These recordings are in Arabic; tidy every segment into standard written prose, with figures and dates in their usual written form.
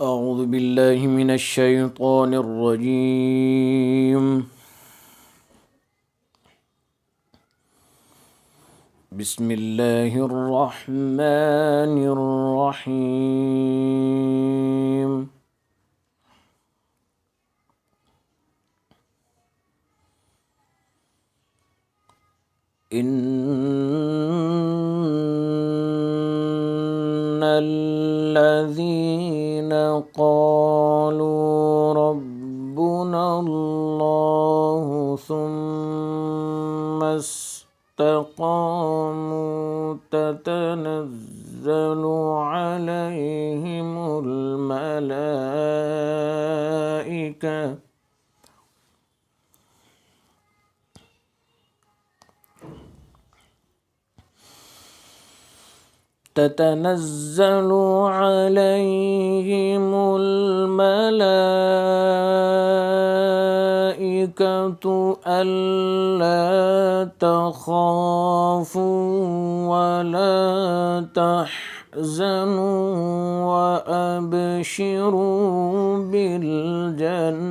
أعوذ بالله من الشيطان الرجيم. بسم الله الرحمن الرحيم. إن الذين قالوا ربنا الله ثم استقاموا تتنزل عليهم الملائكة ألا تخافوا ولا تحزنوا وأبشروا بالجنة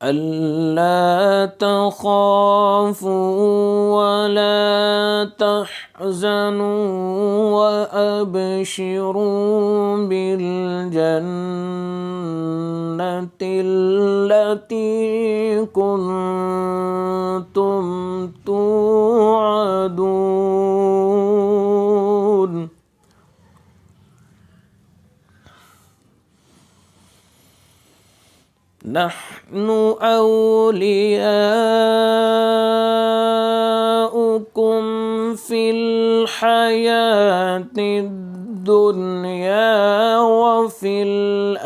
ألا تخافوا ولا تحزنوا وأبشروا بالجنة التي كنتم توعدون. نحن أولياؤكم في الحياة الدنيا وفي الآخرة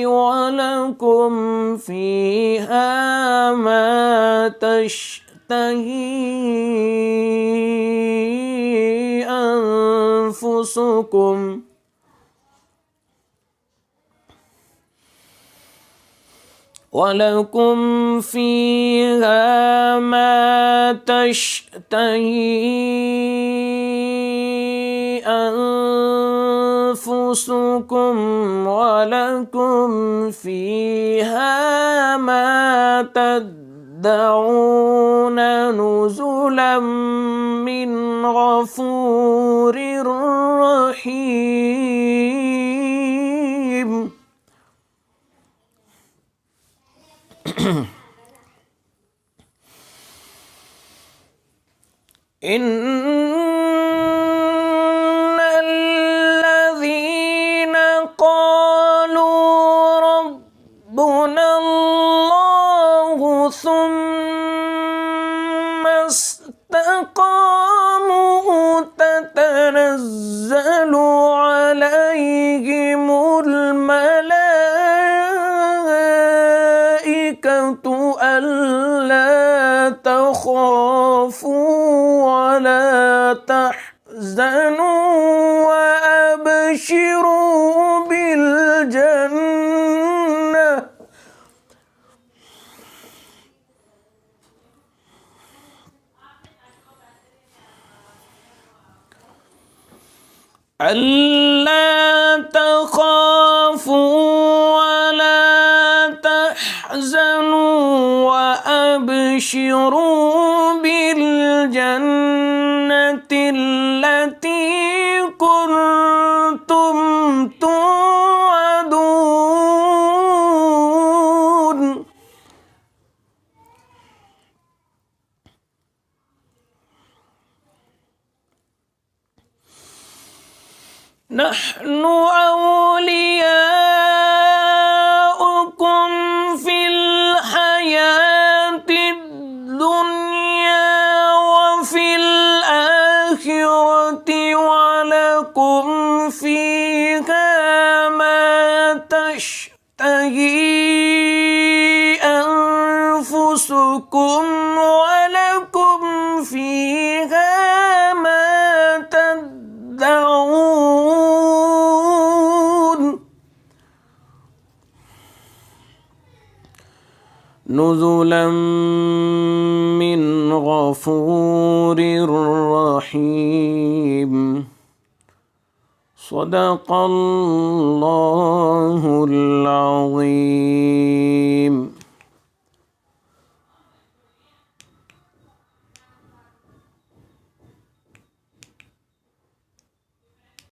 ولكم فيها ما تشتهي أنفسكم ولكم فيها ما تشتهي أنفسكم ولكم فيها ما تدعون نزلا من غفور رحيم. إن الذين قالوا ربنا الله ثم استقاموا تتنزل عليهم الملائكة ألا تخافوا ولا تحزنوا وأبشروا بالجنة ألا تخافوا ولا تحزنوا وأبشروا بالجنة التي كنتم توعدون. نحن أولياؤكم في الحياة الدنيا وفي الآخرة ولكم فيها ما تشتهي أنفسكم ولكم فيها ما تدعون. نزلا من غفور رحيم. صدق الله العظيم.